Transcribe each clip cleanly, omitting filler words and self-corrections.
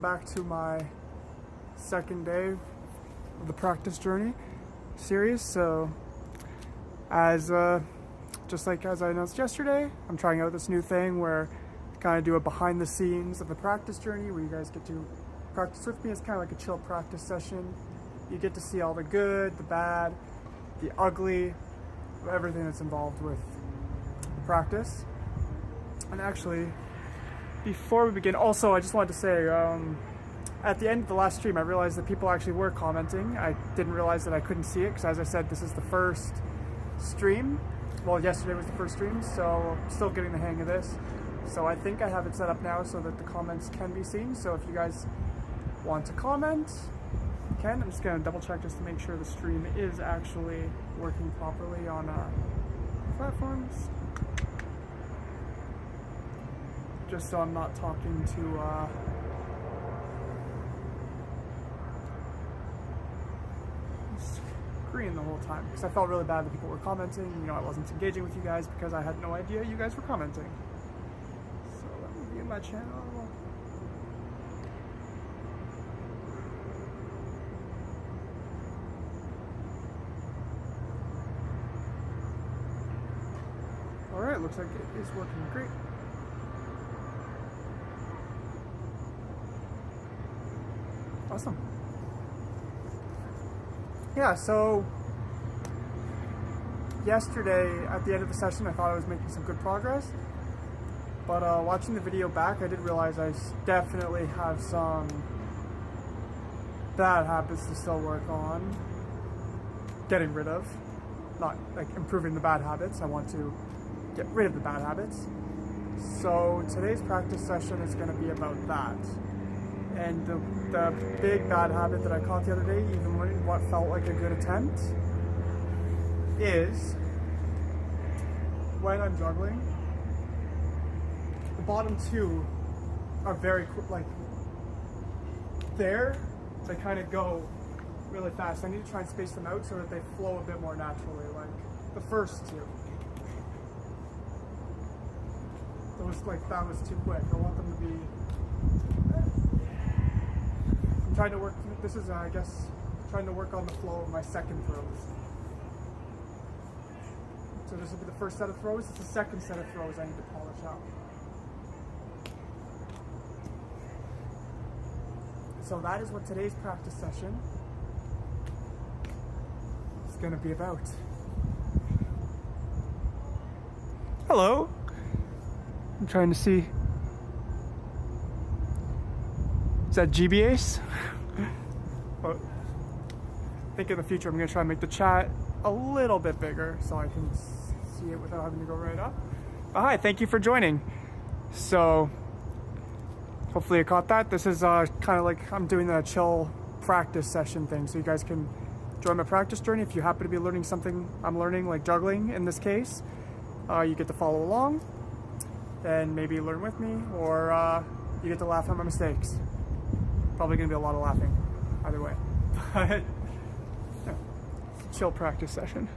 Back to my second day of the practice journey series. So just like as I announced yesterday, I'm trying out this new thing where I kind of do a behind the scenes of the practice journey where you guys get to practice with me. It's kind of like a chill practice session. You get to see all the good, the bad, the ugly, everything that's involved with the practice. And actually, before we begin, also I just wanted to say, at the end of the last stream, I realized that people actually were commenting. I didn't realize that I couldn't see it because, as I said, this is the first stream. Well, yesterday was the first stream, so I'm still getting the hang of this. So I think I have it set up now so that the comments can be seen. So if you guys want to comment, you can. I'm just going to double check just to make sure the stream is actually working properly on platforms. Just so I'm not talking to screen the whole time, because I felt really bad that people were commenting. You know, I wasn't engaging with you guys because I had no idea you guys were commenting. So let me be in my channel. All right, looks like it is working great. Awesome. Yeah, so yesterday at the end of the session, I thought I was making some good progress, but watching the video back, I did realize I definitely have some bad habits to still work on getting rid of. Not like improving the bad habits, I want to get rid of the bad habits. So today's practice session is going to be about that. And the big bad habit that I caught the other day, even when what felt like a good attempt, is when I'm juggling, the bottom two are very like there. They kind of go really fast. I need to try and space them out so that they flow a bit more naturally. Like the first two, that was too quick. I want them to be. I'm trying to work, this is, I guess, trying to work on the flow of my second throws. So this will be the first set of throws. It's the second set of throws I need to polish out. So that is what today's practice session is going to be about. Hello. I'm trying to see. Is that GBAce? Well, I think in the future I'm going to try and make the chat a little bit bigger so I can see it without having to go right up. But hi, thank you for joining. So, hopefully you caught that. This is kind of like I'm doing a chill practice session thing, so you guys can join my practice journey. If you happen to be learning something I'm learning, like juggling in this case, you get to follow along and maybe learn with me, or you get to laugh at my mistakes. Probably going to be a lot of laughing either way, but yeah, chill practice session.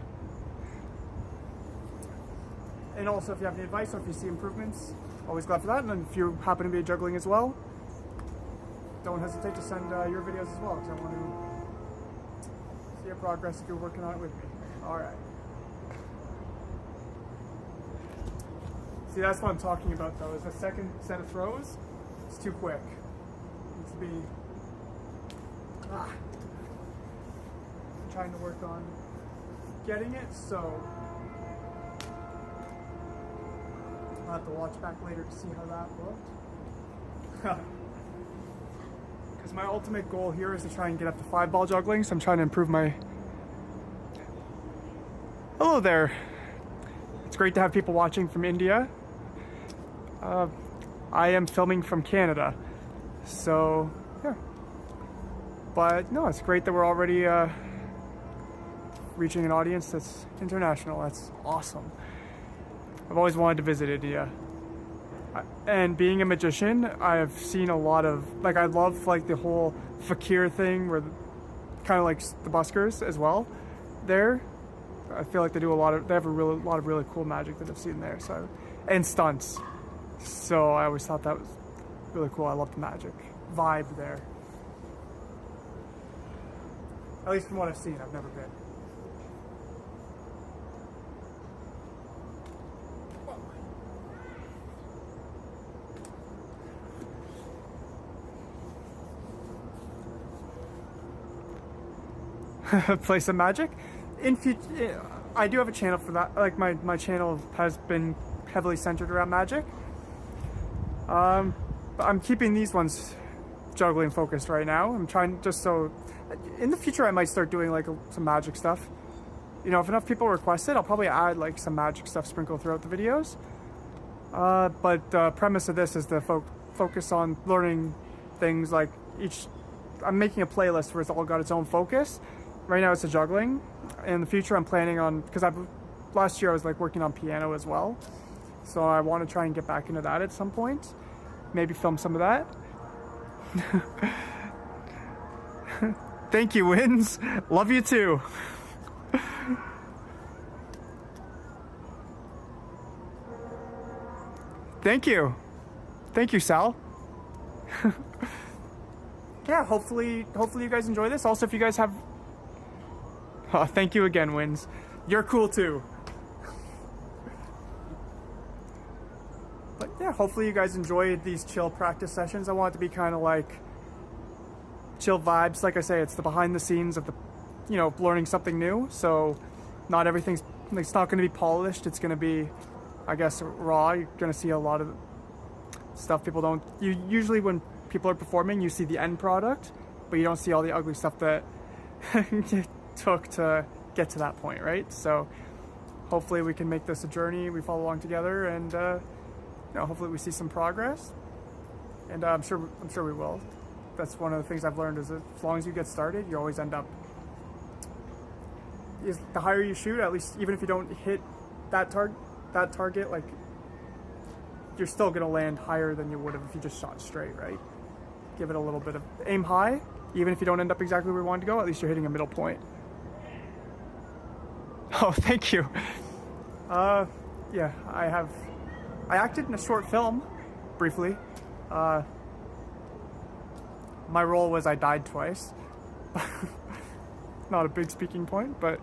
And also, if you have any advice or if you see improvements, always glad for that. And if you happen to be juggling as well, don't hesitate to send your videos as well, because I want to see your progress if you're working on it with me. All right. See, that's what I'm talking about though, is the second set of throws, it's too quick. To be I'm trying to work on getting it, so I'll have to watch back later to see how that looked. Because my ultimate goal here is to try and get up to 5-ball juggling, so I'm trying to improve my... Hello there. It's great to have people watching from India. I am filming from Canada. So, yeah. But no, it's great that we're already reaching an audience that's international. That's awesome. I've always wanted to visit India. And being a magician, I've seen a lot of, like, I love like the whole fakir thing, where kind of like the buskers as well. There, I feel like they have a lot of really cool magic that I've seen there. So, and stunts. So I always thought that was really cool. I love the magic. vibe there. At least from what I've seen, I've never been. Play some Magic. In future, I do have a channel for that. Like my channel has been heavily centered around Magic. But I'm keeping these ones juggling focused right now. I'm trying just so in the future I might start doing like some Magic stuff. You know, if enough people request it, I'll probably add like some Magic stuff sprinkled throughout the videos. But the premise of this is to focus on learning things like I'm making a playlist where it's all got its own focus. Right now it's a juggling. In the future I'm planning on, because last year I was like working on piano as well. So I want to try and get back into that at some point. Maybe film some of that. Thank you, Wins. Love you too. Thank you. Thank you, Sal. Yeah, hopefully you guys enjoy this. Also, if you guys have... Oh, thank you again, Wins. You're cool too. But yeah, hopefully you guys enjoyed these chill practice sessions. I want it to be kind of like chill vibes. Like I say, it's the behind the scenes of the, you know, learning something new. So not everything's, it's not going to be polished. It's going to be, I guess, raw. You're going to see a lot of stuff people don't, usually when people are performing, you see the end product, but you don't see all the ugly stuff that it took to get to that point, right? So hopefully we can make this a journey. We follow along together, and you know, hopefully we see some progress. And I'm sure we will. That's one of the things I've learned, is that as long as you get started, you always end up. The higher you shoot, at least, even if you don't hit that target, like, you're still gonna land higher than you would have if you just shot straight, right? Give it a little bit of aim high, even if you don't end up exactly where you want to go. At least you're hitting a middle point. Oh, thank you. Yeah, I acted in a short film, briefly. My role was I died twice. Not a big speaking point, but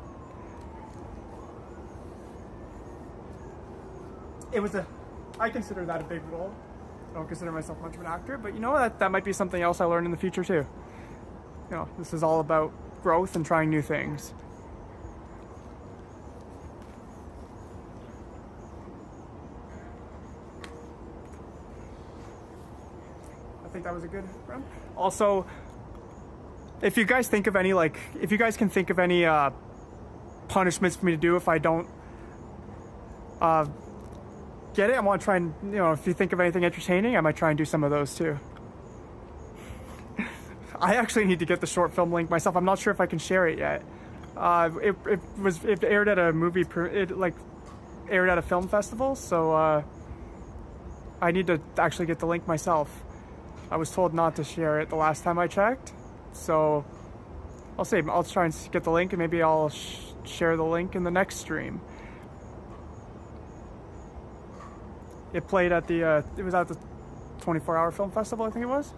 I consider that a big role. I don't consider myself much of an actor, but you know, that might be something else I learn in the future too. You know, this is all about growth and trying new things. I think that was a good run. Also, if you guys think of any, if you guys can think of any punishments for me to do if I don't get it, I want to try and, you know, if you think of anything entertaining, I might try and do some of those too. I actually need to get the short film link myself. I'm not sure if I can share it yet. It aired at a movie, aired at a film festival, so I need to actually get the link myself. I was told not to share it the last time I checked, so I'll see. I'll try and get the link, and maybe I'll share the link in the next stream. It played at the, it was at the 24-hour film festival, I think it was.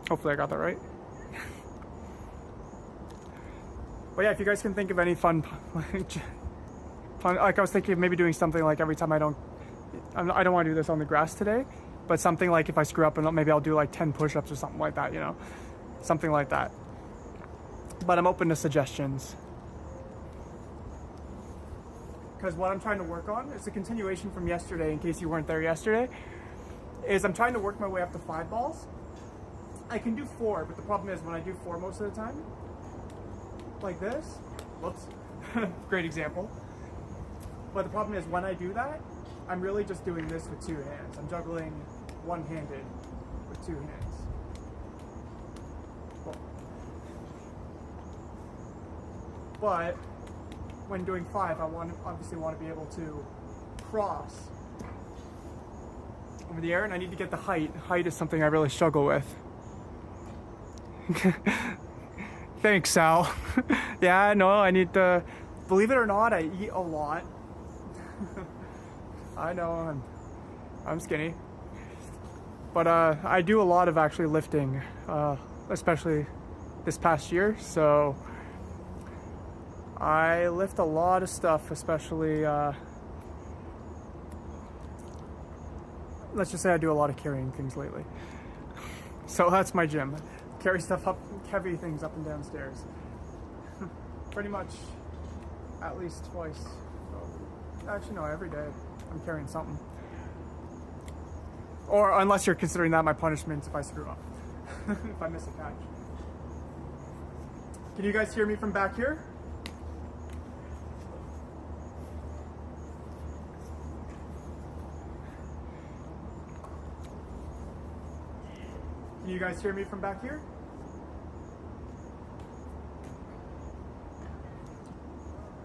Hopefully I got that right. But yeah, if you guys can think of any fun, like I was thinking of maybe doing something like every time I don't want to do this on the grass today, but something like if I screw up, and maybe I'll do like 10 push-ups or something like that, you know, something like that. But I'm open to suggestions. Because what I'm trying to work on is a continuation from yesterday, in case you weren't there yesterday, is I'm trying to work my way up to 5 balls. I can do 4, but the problem is when I do 4 most of the time, like this, whoops, great example. But the problem is when I do that, I'm really just doing this with 2 hands. I'm juggling one-handed with 2 hands. Cool. But when doing 5, I obviously want to be able to cross over the air, and I need to get the height. Height is something I really struggle with. Thanks, Sal. Yeah, no, I need to, believe it or not, I eat a lot. I know, I'm skinny. But I do a lot of actually lifting, especially this past year. So I lift a lot of stuff, especially, let's just say I do a lot of carrying things lately. So that's my gym. Carry stuff up, heavy things up and down stairs. Pretty much at least twice. So, actually, no, every day I'm carrying something. Or unless you're considering that my punishment if I screw up, if I miss a catch. Can you guys hear me from back here? Can you guys hear me from back here?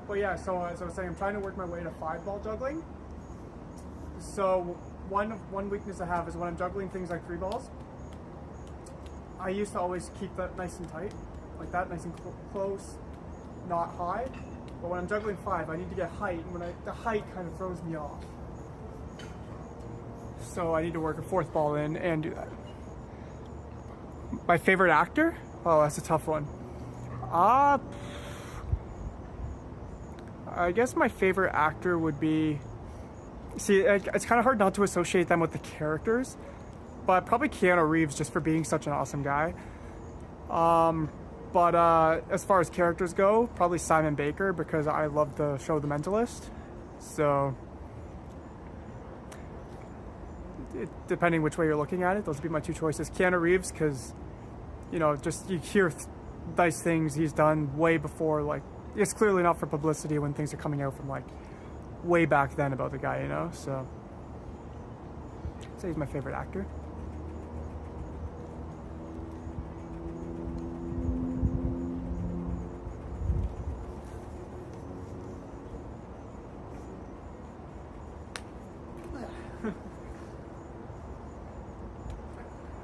But yeah, so as I was saying, I'm trying to work my way to 5-ball juggling. So one weakness I have is when I'm juggling things like 3 balls, I used to always keep that nice and tight, like that, nice and close, not high. But when I'm juggling 5, I need to get height, and the height kind of throws me off. So I need to work a 4th ball in and do that. My favorite actor? Oh, that's a tough one. I guess my favorite actor would be... See, it's kind of hard not to associate them with the characters, but probably Keanu Reeves, just for being such an awesome guy. But as far as characters go, probably Simon Baker, because I love the show The Mentalist. So, depending which way you're looking at it, those would be my 2 choices. Keanu Reeves, because, you know, just you hear nice things he's done way before, like, it's clearly not for publicity when things are coming out from, like, way back then about the guy, you know, so I'd say he's my favorite actor.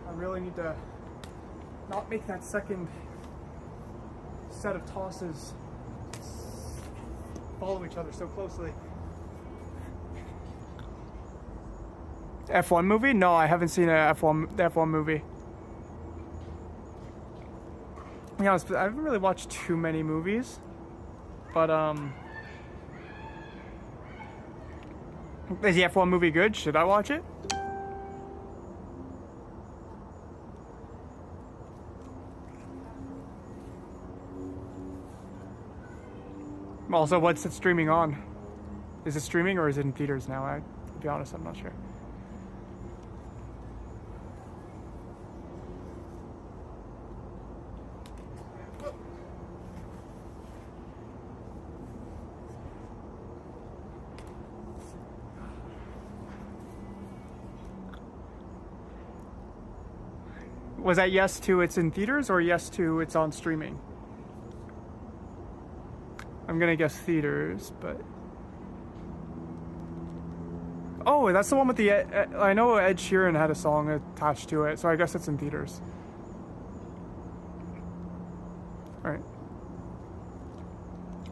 I really need to not make that second set of tosses follow each other so closely. F1 movie? No, I haven't seen the F1 movie. To be honest, I haven't really watched too many movies, but is the F1 movie good? Should I watch it? Also, what's it streaming on? Is it streaming or is it in theaters now? To be honest, I'm not sure. Was that yes to it's in theaters or yes to it's on streaming? I'm gonna guess theaters, but... Oh, that's the one with the... I know Ed Sheeran had a song attached to it, so I guess it's in theaters. Alright.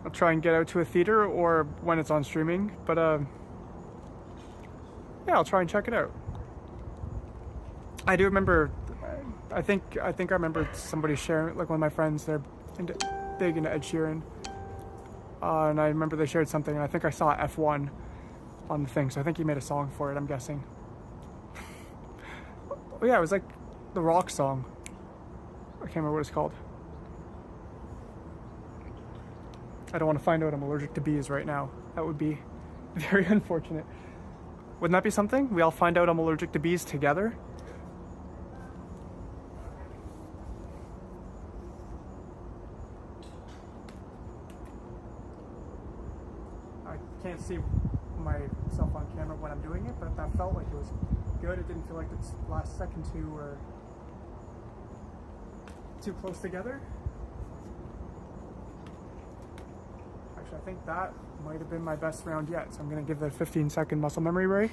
I'll try and get out to a theater or when it's on streaming, but yeah, I'll try and check it out. I do remember... I think I remember somebody sharing, like one of my friends, they're big into Ed Sheeran. And I remember they shared something, and I think I saw F1 on the thing, so I think he made a song for it, I'm guessing. Oh yeah, it was like the rock song. I can't remember what it's called. I don't want to find out I'm allergic to bees right now. That would be very unfortunate. Wouldn't that be something? We all find out I'm allergic to bees together? Can't see myself on camera when I'm doing it, but that felt like it was good. It didn't feel like the last second two were too close together. Actually, I think that might have been my best round yet, so I'm going to give it a 15-second muscle memory break.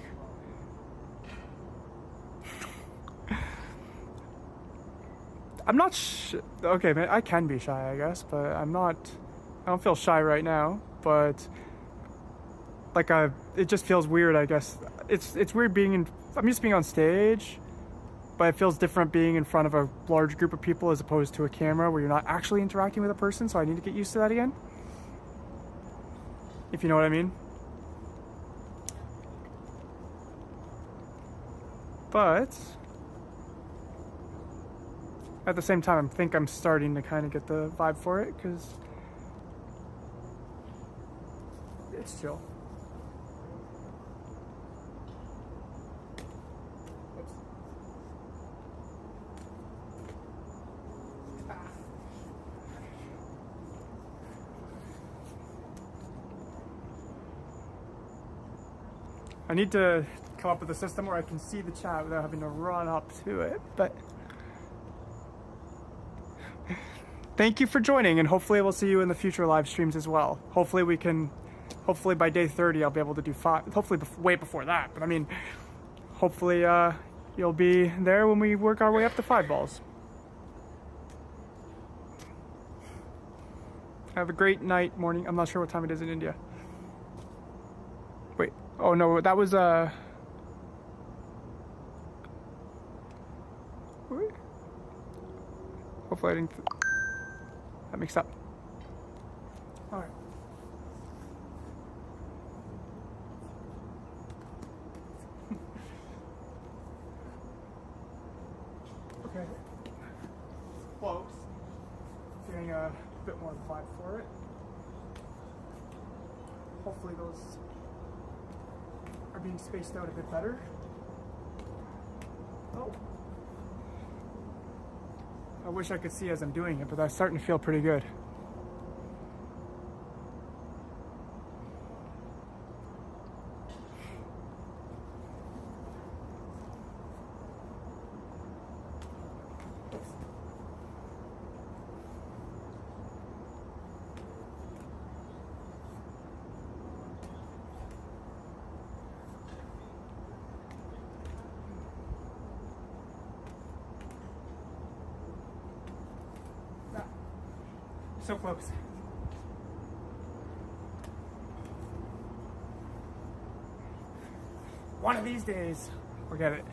I'm not okay, man, I can be shy, I guess, but I don't feel shy right now, but like it just feels weird, I guess. It's weird being I'm used to being on stage, but it feels different being in front of a large group of people as opposed to a camera where you're not actually interacting with a person, so I need to get used to that again. If you know what I mean. But at the same time, I think I'm starting to kind of get the vibe for it because it's chill. I need to come up with a system where I can see the chat without having to run up to it, but thank you for joining, and hopefully we'll see you in the future live streams as well. Hopefully by day 30 I'll be able to do 5, hopefully way before that, but I mean, hopefully you'll be there when we work our way up to 5 balls. Have a great night, morning. I'm not sure what time it is in India. Wait, oh no, that was hopefully I didn't that mixed up. All right. Okay. Close. Getting a bit more vibe for it. Hopefully those are being spaced out a bit better. Oh. I wish I could see as I'm doing it, but that's starting to feel pretty good. So close. One of these days, we'll get it.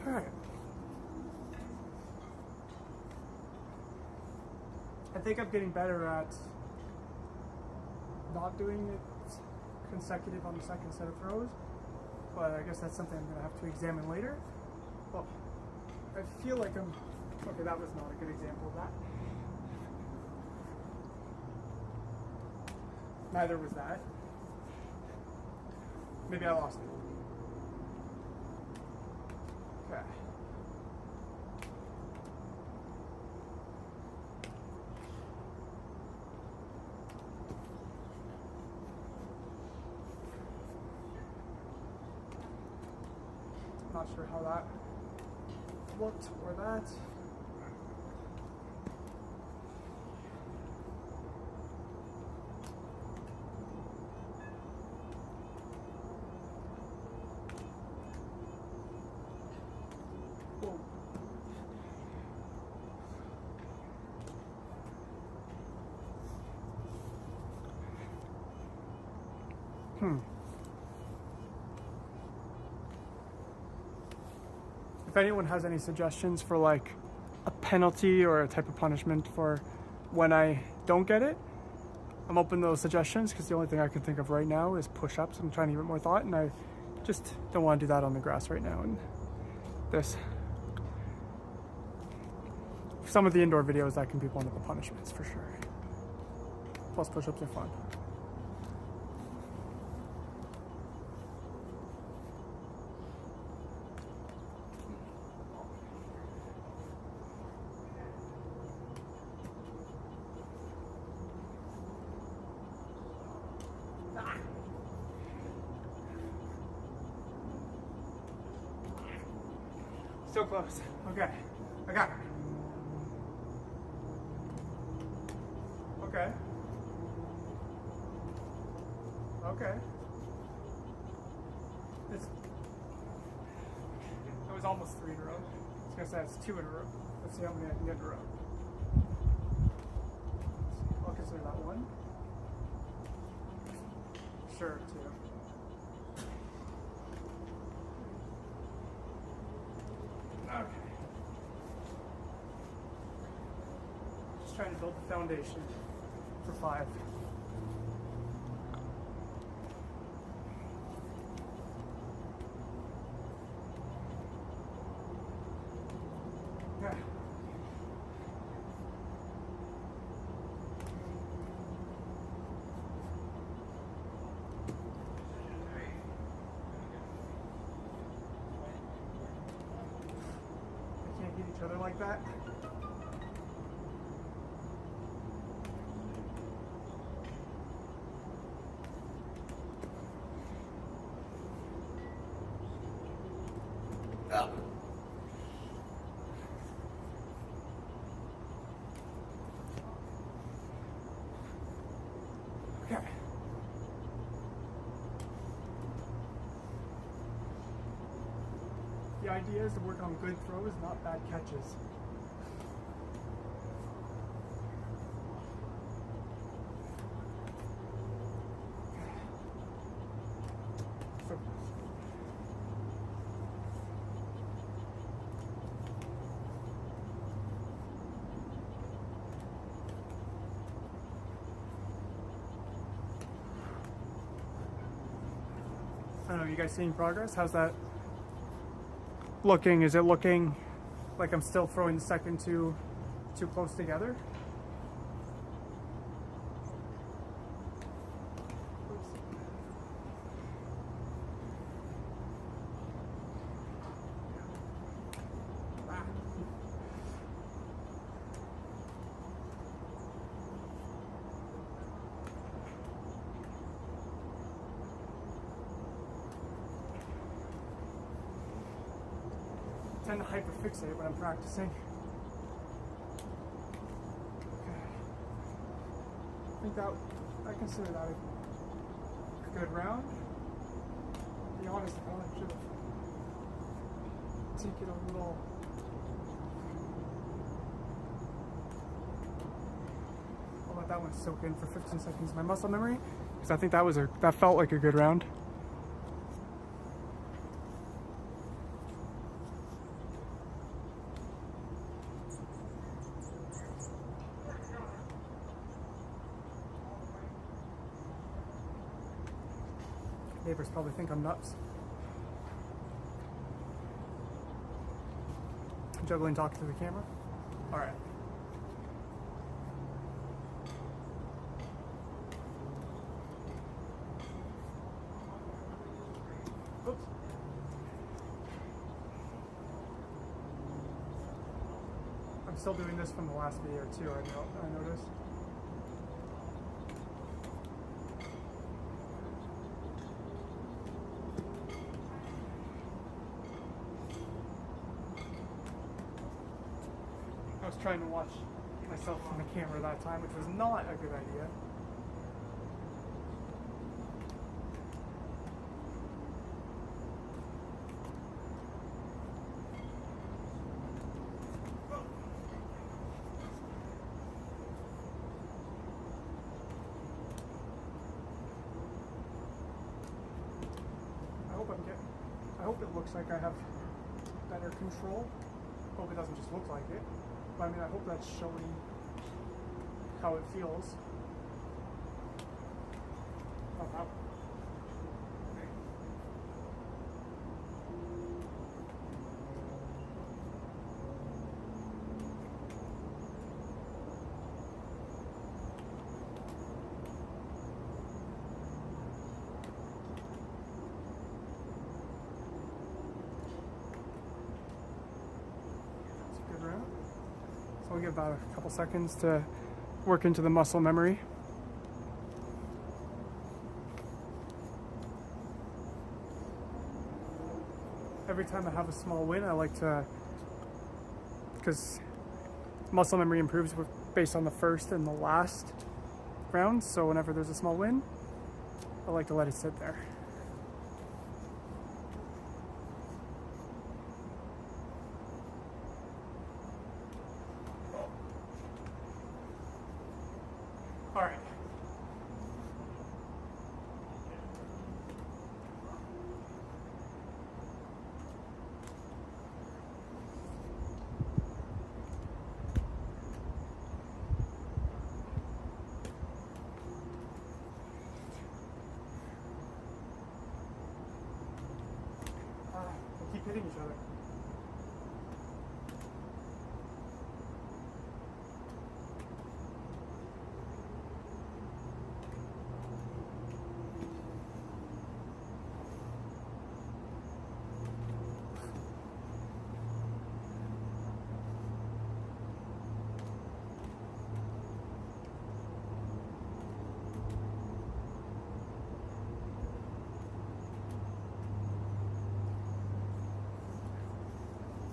Alright. I think I'm getting better at not doing it consecutive on the second set of throws, but I guess that's something I'm going to have to examine later. Well, I feel like I'm... Okay, that was not a good example of that. Neither was that. Maybe I lost it. Okay. Not sure how that looked or that. If anyone has any suggestions for like a penalty or a type of punishment for when I don't get it, I'm open to those suggestions because the only thing I can think of right now is push-ups. I'm trying to give it more thought, and I just don't want to do that on the grass right now. And this, some of the indoor videos, that can be one of the punishments for sure. Plus push-ups are fun. Still close. Okay. I got it. Okay. Okay. That was almost 3 in a row. I was gonna say that's 2 in a row. Let's see how many I can get in a row. I'll consider that 1. Sure, 2. Okay. Just trying to build the foundation for 5. Okay. They can't hit each other like that. Okay. The idea is to work on good throws, not bad catches. So I don't know, you guys seeing progress? How's that looking? Is it looking like I'm still throwing the second too close together? Oops. Ah. I tend to hyperfixate when I'm practicing. Okay. I think that, I consider that a good round. To be honest, I probably should have taken a little. I'll let that one soak in for 15 seconds. My muscle memory, because I think that felt like a good round. Neighbors probably think I'm nuts. Juggling, talking to the camera. All right. Oops. I'm still doing this from the last video too, I noticed. I was trying to watch myself from the camera that time, which was not a good idea. I hope it looks like I have better control. Hope it doesn't just look like it. But I mean, I hope that's showing how it feels. Oh, wow. So we'll give about a couple seconds to work into the muscle memory. Every time I have a small win, I like to because muscle memory improves based on the first and the last round. So whenever there's a small win, I like to let it sit there. All right. We'll keep hitting each other.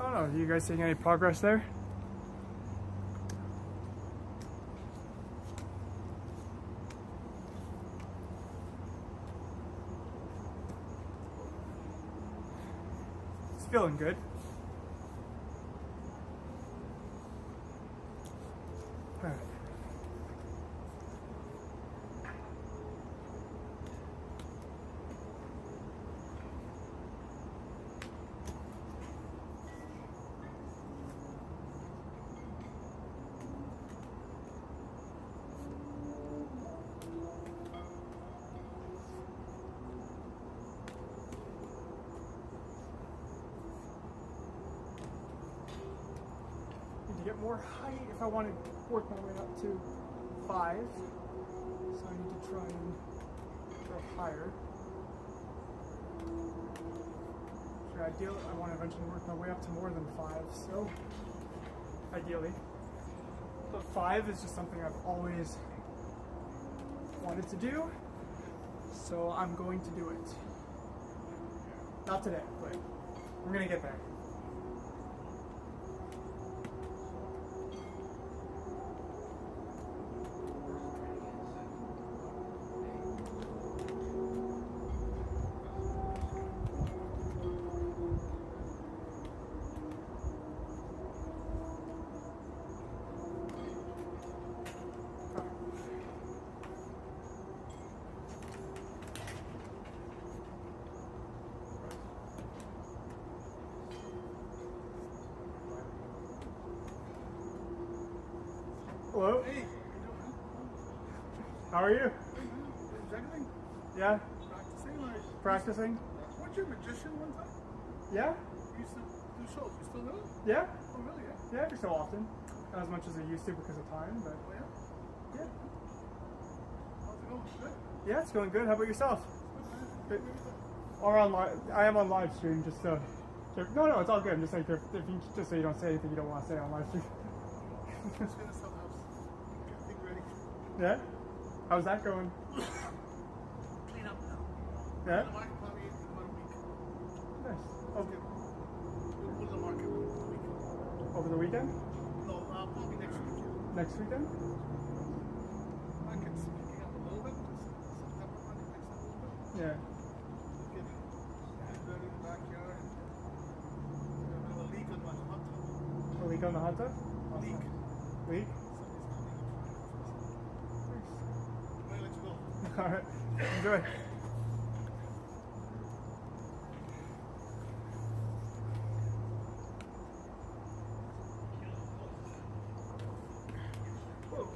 I don't know, are you guys seeing any progress there? It's feeling good. All right. To get more height if I want to work my way up to 5. So I need to try and go higher. So ideally, I want to eventually work my way up to more than 5, so ideally. But 5 is just something I've always wanted to do, so I'm going to do it. Not today, but I'm going to get there. Hello? Hey, How are you? juggling? Yeah? Practicing or? Practicing? Weren't you a magician one time? Yeah? You used to do shows. You still do it? Yeah? Oh, really? Yeah. Yeah, every so often. Not as much as I used to because of time, but Oh, yeah? yeah. How's it going? Good? Yeah, it's going good. How about yourself? Good, man. Or on I am on live stream, just so. No, it's all good. I'm just saying, if you, just so you don't say anything you don't want to say on live stream. Just finished some house. Get everything ready. Yeah? How's that going? Clean up now. Yeah? The market probably in about a week. Nice. Okay. We'll put the market in a week. Over the weekend? No, probably next week. Next weekend? Market's picking up a little bit. September market picks up a little bit. Yeah. Getting ready in the backyard. We have a leak on my hot tub. A leak on the hot tub? Leak. Leak? Somebody's coming in. I'm gonna let you go. Alright. Enjoy. Whoa.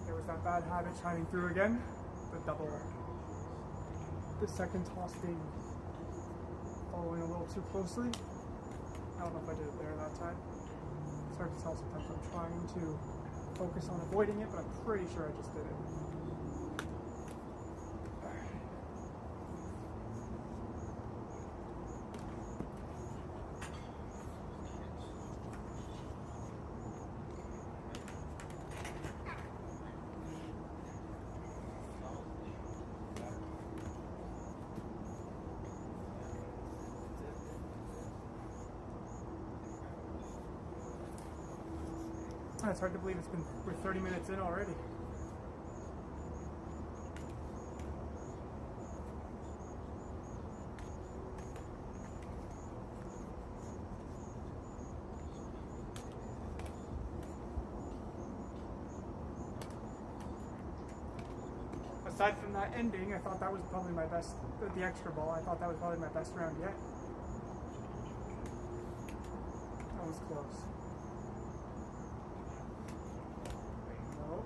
There was that bad habit shining through again. The second toss being following a little too closely. I don't know if I did it there that time. It's hard to tell sometimes I'm trying to focus on avoiding it, but I'm pretty sure I just did it. It's hard to believe we're 30 minutes in already. Aside from that ending, I thought that was probably my best, the extra ball, I thought that was probably my best round yet. That was close. No.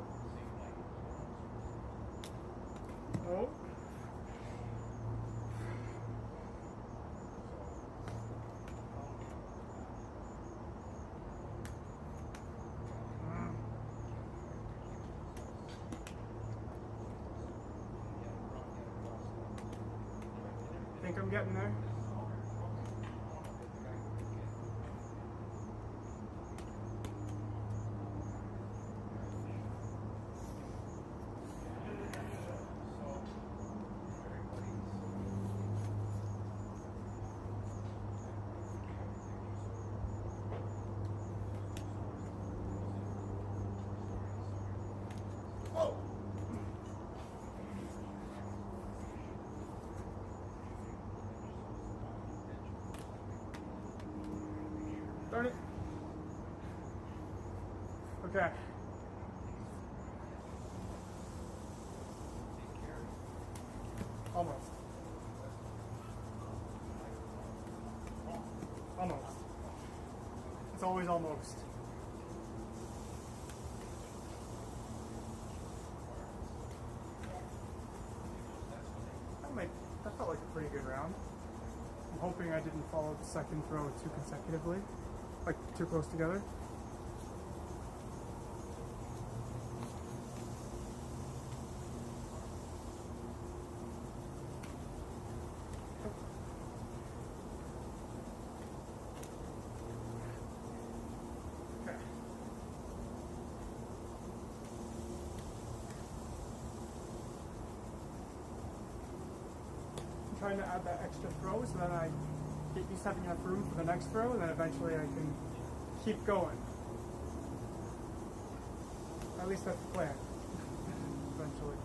No. Think I'm getting there. Darn it. Okay. Almost. Almost. It's always almost. That felt like a pretty good round. I'm hoping I didn't follow the second throw too consecutively. Like, too close together. Okay. I'm trying to add that extra throw so that I get used to having enough room for the next throw, and then eventually I can keep going. At least that's the plan. Eventually.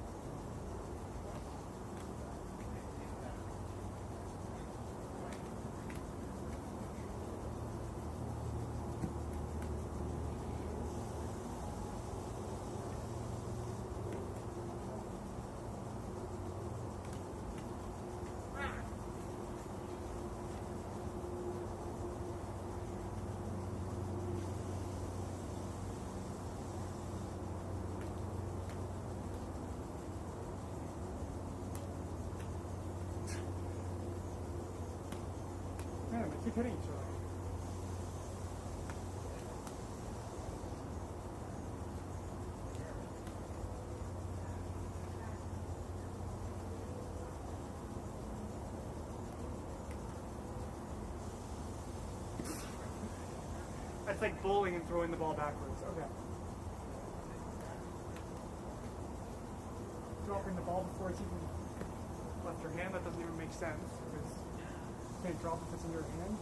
Man, they keep hitting each other. That's like bowling and throwing the ball backwards. Okay. Dropping the ball before it's even left your hand, that doesn't even make sense because you can't drop if it's in your hand.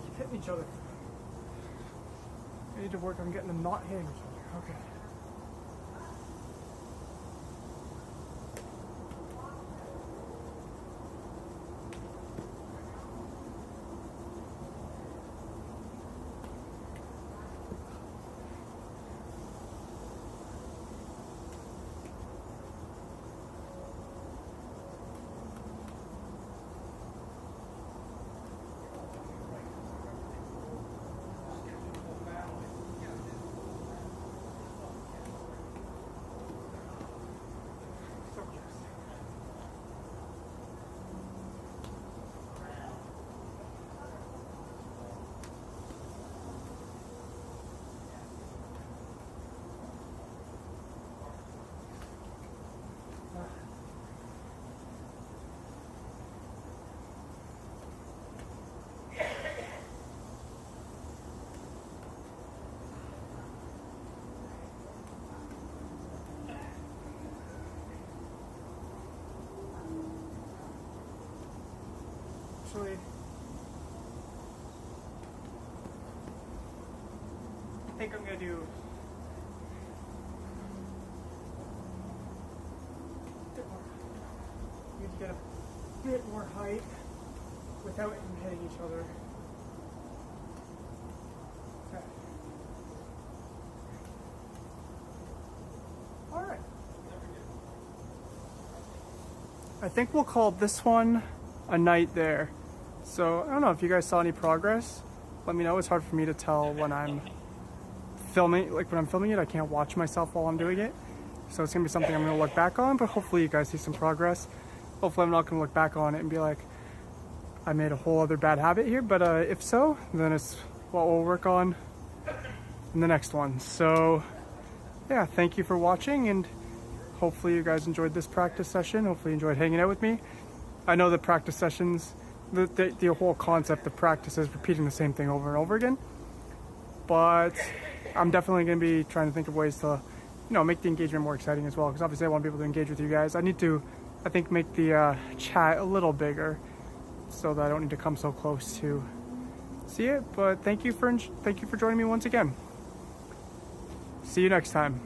Keep hitting each other. I need to work on getting them not hitting each other. Okay. actually. I think I'm gonna do need to get a bit more height without them hitting each other. Okay. All right. I think we'll call this one a night there. So I don't know if you guys saw any progress. Let me know. It's hard for me to tell when I'm filming. Like when I'm filming it, I can't watch myself while I'm doing it. So it's gonna be something I'm gonna look back on, but hopefully you guys see some progress. Hopefully I'm not gonna look back on it and be like, I made a whole other bad habit here, but if so, then it's what we'll work on in the next one. So yeah, thank you for watching, and hopefully you guys enjoyed this practice session. Hopefully you enjoyed hanging out with me. I know the practice sessions, the whole concept of practice is repeating the same thing over and over again, but I'm definitely gonna be trying to think of ways to, you know, make the engagement more exciting as well, because obviously I want people to engage with you guys. I need to, I think, make the chat a little bigger so that I don't need to come so close to see it. But thank you for joining me once again. See you next time.